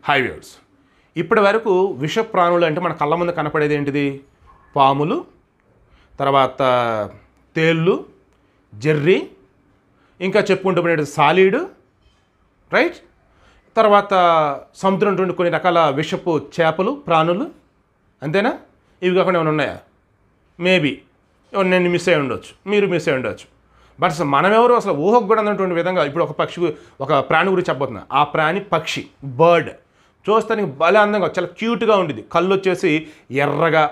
Hi viewers, ఇప్పటి వరకు విష ప్రాణులు అంటే మన కళ్ళ ముందు కనపడేది ఏంటిది? పాములు, తర్వాత తేళ్ళు, జెర్రీ, ఇంకా చెప్పుకుంటూ పోయినట్టు సాలీడు, రైట్? తర్వాత సముద్రం నుండి కొన్ని రకాల విషపు చేపలు, ప్రాణులు, అంతేనా? ఇవి కాకుండా ఏమైనా ఉన్నాయా? మేబీ నేను మిస్ అయి ఉండొచ్చు, మీరు మిస్ అయి ఉండొచ్చు. బట్ అసలు మనమెవరు అసలు ఊహకు కూడా అన్నటువంటి విధంగా ఇప్పుడు ఒక ప్రాణి గురించి చెప్పబోతున్నా. ఆ ప్రాణి పక్షి, బర్డ్. చూస్తానికి భలే అందంగా, చాలా క్యూట్గా ఉండేది. కళ్ళు వచ్చేసి ఎర్రగా,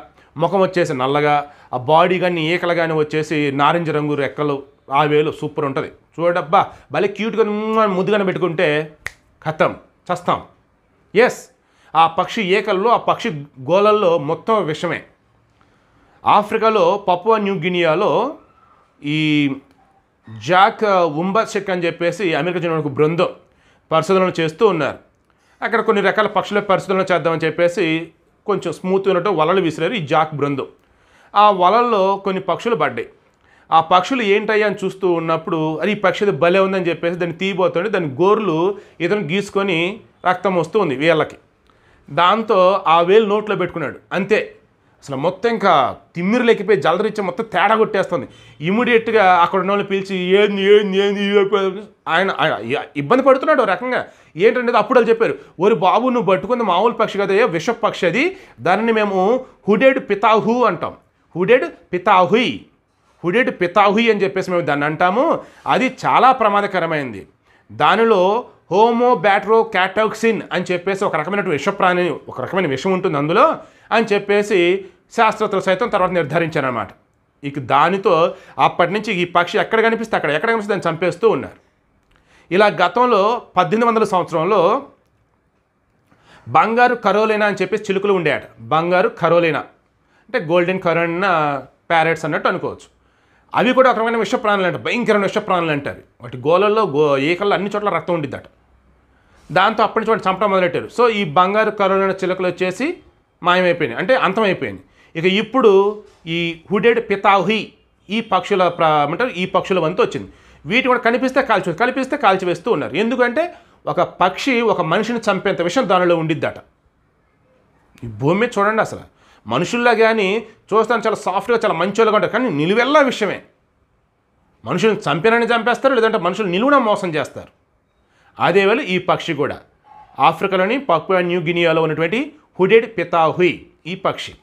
ముఖం వచ్చేసి నల్లగా, ఆ బాడీ కానీ ఈకలు కానీ వచ్చేసి నారింజ రంగు రెక్కలు, ఆ వేలు సూపర్ ఉంటుంది. చూడబ్బా భలే క్యూట్గా ముద్దుగానే పెట్టుకుంటే ఖతం చస్తాం. ఎస్, ఆ పక్షి ఈకల్లో, ఆ పక్షి గోళల్లో మొత్తం విషమే. ఆఫ్రికాలో పపువా న్యూ గినియాలో ఈ జాక్ ఉంబర్చెక్ అని చెప్పేసి అమెరికా చెందిన ఒక బృందం పరిశోధనలు చేస్తూ ఉన్నారు. అక్కడ కొన్ని రకాల పక్షుల పరిశోధనలు చేద్దామని చెప్పేసి కొంచెం స్మూత్ ఉన్నట్టు వలలు విసిరారు ఈ జాక్ బృందం. ఆ వలల్లో కొన్ని పక్షులు పడ్డాయి. ఆ పక్షులు ఏంటయ్యా అని చూస్తూ ఉన్నప్పుడు అది ఈ పక్షి భలే ఉందని చెప్పేసి దాన్ని తీయబోతుంటే దాని గోర్లు ఇతను గీసుకొని రక్తం వస్తూ ఉంది వేళ్ళకి. దాంతో ఆ వేలు నోట్లో పెట్టుకున్నాడు. అంతే, అసలు మొత్తం ఇంకా తిమ్మిరి లేకపోయి జలదరిచ్చే మొత్తం తేడా కొట్టేస్తుంది. ఇమీడియట్గా అక్కడ ఉన్న వాళ్ళు పిలిచి ఏంది ఏంది ఏంది ఆయన ఇబ్బంది పడుతున్నాడు ఒక రకంగా. ఏంటంటే అప్పుడు వాళ్ళు చెప్పారు, ఓరి బాబు నువ్వు పట్టుకుంది మామూలు పక్షి కదా, విష పక్షి అది, దానిని మేము హుడెడ్ పితాహు అంటాం. హుడెడ్ పితాహుయి అని చెప్పేసి మేము దాన్ని అంటాము. అది చాలా ప్రమాదకరమైంది. దానిలో హోమోబాట్రోకాటోక్సిన్ అని చెప్పేసి ఒక రకమైనటువంటి విషప్రాణి, ఒక రకమైన విషం ఉంటుంది అందులో అని చెప్పేసి శాస్త్రవేత్తలు సైతం తర్వాత నిర్ధారించారన్నమాట. ఇక దానితో అప్పటి నుంచి ఈ పక్షి ఎక్కడ కనిపిస్తే దాన్ని చంపేస్తూ ఉన్నారు. ఇలా గతంలో 1800 సంవత్సరంలో బంగారు కరోలినా అని చెప్పేసి చిలుకలు ఉండేట. బంగారు కరోలినా అంటే గోల్డెన్ కరోలినా ప్యారెట్స్ అన్నట్టు అనుకోవచ్చు. అవి కూడా ఒక రకమైన విషప్రాణులు అంటారు, భయంకరమైన విషప్రాణులు అంటారు. వాటి గోళల్లో ఈకల్లో అన్ని చోట్ల రక్తం ఉండిద్దట. దాంతో అప్పటి నుంచి వాటిని చంపడం మొదలెట్టారు. సో ఈ బంగారు కరోలినా చిలుకలు వచ్చేసి మాయమైపోయినాయి, అంటే అంతమైపోయింది. ఇక ఇప్పుడు ఈ హుడెడ్ పితాహుయి ఈ పక్షుల ఏమంటారు ఈ పక్షుల వంతు వచ్చింది. వీటి కూడా కనిపిస్తే కాల్చివేస్తూ ఉన్నారు. ఎందుకంటే ఒక పక్షి ఒక మనిషిని చంపేంత విషయం దానిలో ఉండిద్దట. ఈ భూమి మీద చూడండి, అసలు మనుషుల్లా కానీ చూస్తాను చాలా సాఫ్ట్గా, చాలా మంచోళ్ళగా ఉంటారు, కానీ నిలువెల్లా విషయమే. మనుషులను చంపినని చంపేస్తారు, లేదంటే మనుషులు నిలువున మోసం చేస్తారు. అదేవేళ ఈ పక్షి కూడా ఆఫ్రికాలోని పపువా న్యూ గినియాలో ఉన్నటువంటి హుడెడ్ పితాహుయి ఈ పక్షి.